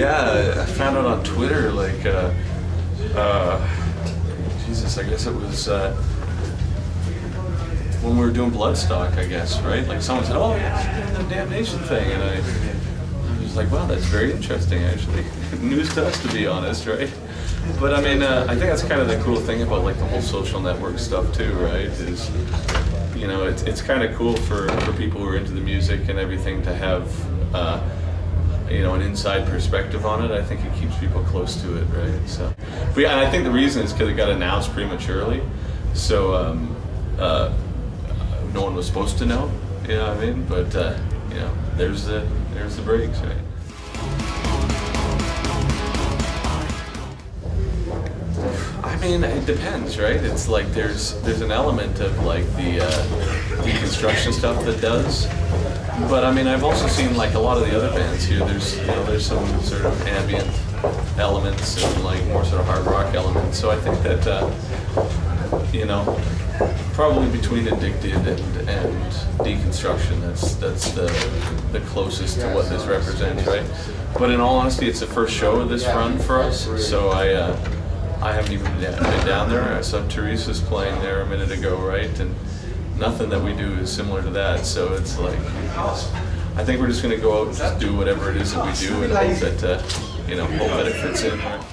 Yeah, I found out on Twitter, like, Jesus, I guess it was when we were doing Bloodstock, I guess, right? Like someone said, oh, yeah, the Damnation thing, and I was like, wow, that's very interesting, actually. News to us, to be honest, right? But I mean, I think that's kind of the cool thing about like the whole social network stuff too, right? Is, you know, it's kind of cool for people who are into the music and everything to have, you know, an inside perspective on it. I think it keeps people close to it, right? So, but yeah, and I think the reason is because it got announced prematurely, so no one was supposed to know. You know what I mean? But you know, there's the breaks, right? I mean, it depends, right? It's like there's an element of like the deconstruction stuff that does, but I mean, I've also seen like a lot of the other bands here. There's some sort of ambient elements and like more sort of hard rock elements. So I think that you know, probably between Addicted and Deconstruction, that's the closest to what this represents, right? But in all honesty, it's the first show of this run for us, so I haven't even been down there. I saw Teresa's playing there a minute ago, right? And nothing that we do is similar to that. So it's like, I think we're just going to go out and just do whatever it is that we do and hope that, you know, hope that it fits in. Right?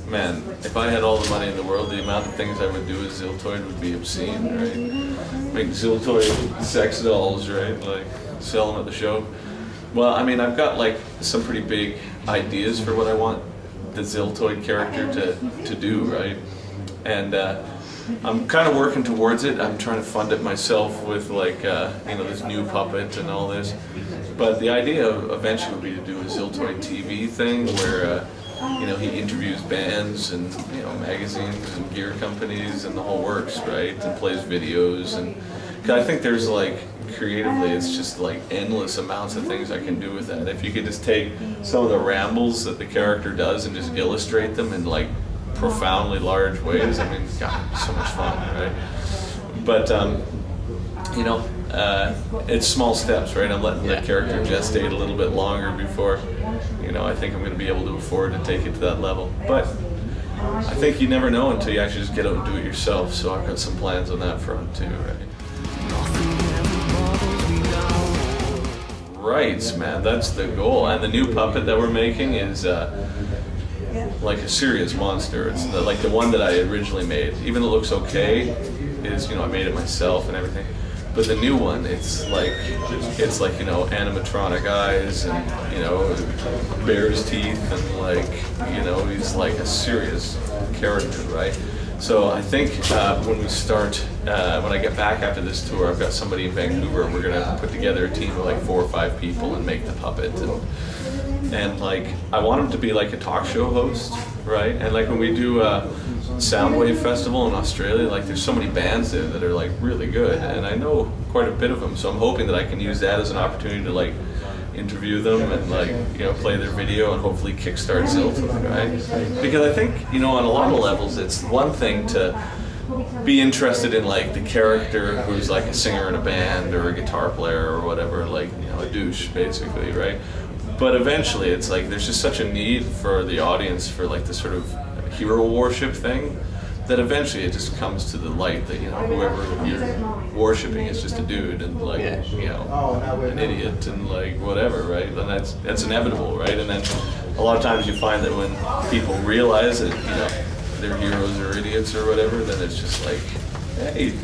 Man, if I had all the money in the world, the amount of things I would do with Ziltoid would be obscene, right? Make Ziltoid sex dolls, right? Like, sell them at the show. Well, I mean, I've got like some pretty big ideas for what I want the Ziltoid character to do, right? And I'm kind of working towards it. I'm trying to fund it myself with like, you know, this new puppet and all this. But the idea eventually would be to do a Ziltoid TV thing where, you know, he interviews bands and, you know, magazines and gear companies and the whole works, right? And plays videos. And 'cause I think there's like, creatively, it's just like endless amounts of things I can do with that. If you could just take some of the rambles that the character does and just illustrate them in like profoundly large ways, I mean, God, so much fun, right? But you know, it's small steps, right? I'm letting the character gestate a little bit longer before, you know, I think I'm going to be able to afford to take it to that level. But I think you never know until you actually just get out and do it yourself. So I've got some plans on that front too, right? Right, man, that's the goal. And the new puppet that we're making is like a serious monster. It's like the one that I originally made. Even though it looks okay, is, you know, I made it myself and everything. But the new one, it's like you know, animatronic eyes and, you know, bear's teeth and like, you know, he's like a serious character, right? So I think when we start, when I get back after this tour, I've got somebody in Vancouver, and we're gonna put together a team of like 4 or 5 people and make the puppet. And like, I want him to be like a talk show host, right? And like when we do Soundwave Festival in Australia, like there's so many bands there that are like really good, and I know quite a bit of them. So I'm hoping that I can use that as an opportunity to like interview them and like, you know, play their video and hopefully kickstart Ziltoid, right? Because I think, you know, on a lot of levels, it's one thing to be interested in like the character who's like a singer in a band or a guitar player or whatever, like, you know, a douche basically, right? But eventually it's like there's just such a need for the audience for like this sort of hero worship thing that eventually it just comes to the light that, you know, whoever you're worshiping is just a dude and like, you know, an idiot and like whatever, right? And that's inevitable, right? And then a lot of times you find that when people realize that, you know, their heroes are idiots or whatever, then it's just like, hey.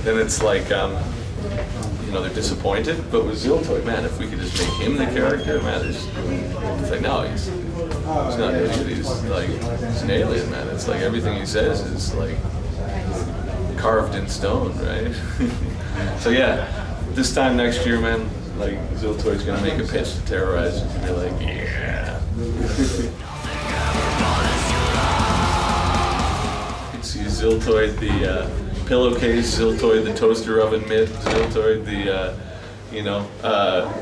Then it's like, you know, they're disappointed. But with Ziltoid, man, if we could just make him the character, man, it's like, no, he's not an idiot, he's like, he's an alien, man. It's like everything he says is like carved in stone, right? So yeah, this time next year, man, like Ziltoid's gonna make a pitch to Terrorizer and be like, yeah. You can see Ziltoid, the pillowcase, Ziltoid, the toaster oven mitt, Ziltoid, the you know,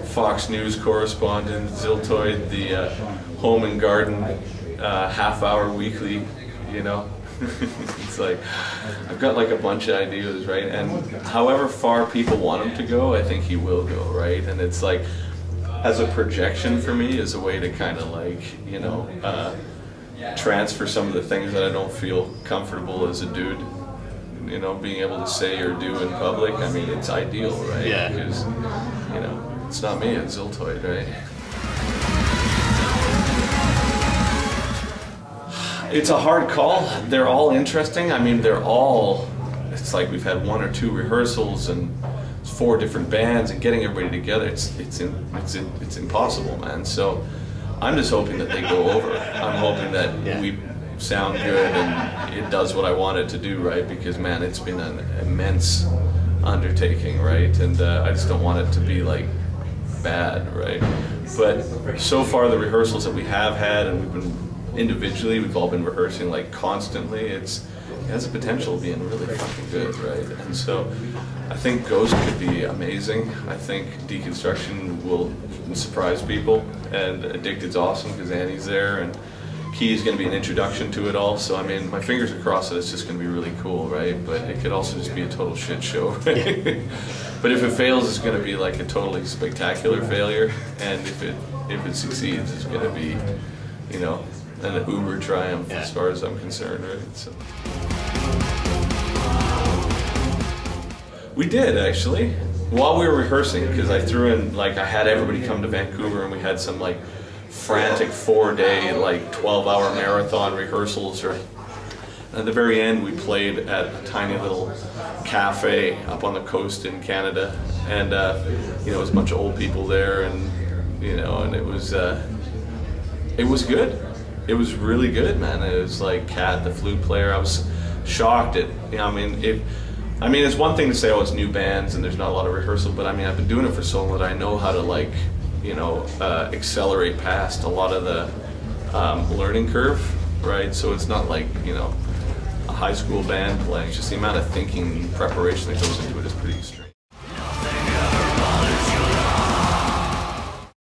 Fox News correspondent, Ziltoid, the home and garden half-hour weekly, you know, It's like, I've got like a bunch of ideas, right? And however far people want him to go, I think he will go, right? And it's like, as a projection for me, is a way to kind of like, you know, transfer some of the things that I don't feel comfortable as a dude. You know, being able to say or do in public, I mean, it's ideal, right? Yeah. Because, you know, it's not me, it's Ziltoid, right? It's a hard call. They're all interesting. I mean, they're all, it's like we've had 1 or 2 rehearsals and 4 different bands, and getting everybody together, it's impossible, man. So I'm just hoping that they go over. I'm hoping that we sound good and it does what I want it to do, right? Because, man, it's been an immense undertaking, right? And I just don't want it to be like bad, right? But so far the rehearsals that we have had, and we've been individually, we've all been rehearsing like constantly, it has the potential of being really fucking good, right? And so I think Ghost could be amazing. I think Deconstruction will surprise people, and Addicted's awesome because Annie's there, and Key is going to be an introduction to it all. So I mean, my fingers are crossed that it's just going to be really cool, right? But it could also just be a total shit show, right? But if it fails, it's going to be like a totally spectacular failure, and if it succeeds, it's going to be, you know, an uber triumph as far as I'm concerned, right? So. We did, actually, while we were rehearsing, because I threw in, like, I had everybody come to Vancouver, and we had some like frantic 4-day, like 12-hour marathon rehearsals. Or at the very end, we played at a tiny little cafe up on the coast in Canada, and you know, it was a bunch of old people there, and you know, and it was good. It was really good, man. It was like Kat, the flute player. I was shocked at, you know, I mean, it's one thing to say, oh, it's new bands and there's not a lot of rehearsal, but I mean, I've been doing it for so long that I know how to, like, you know, accelerate past a lot of the learning curve, right? So it's not like, you know, a high school band playing. It's just the amount of thinking and preparation that goes into it is pretty extreme.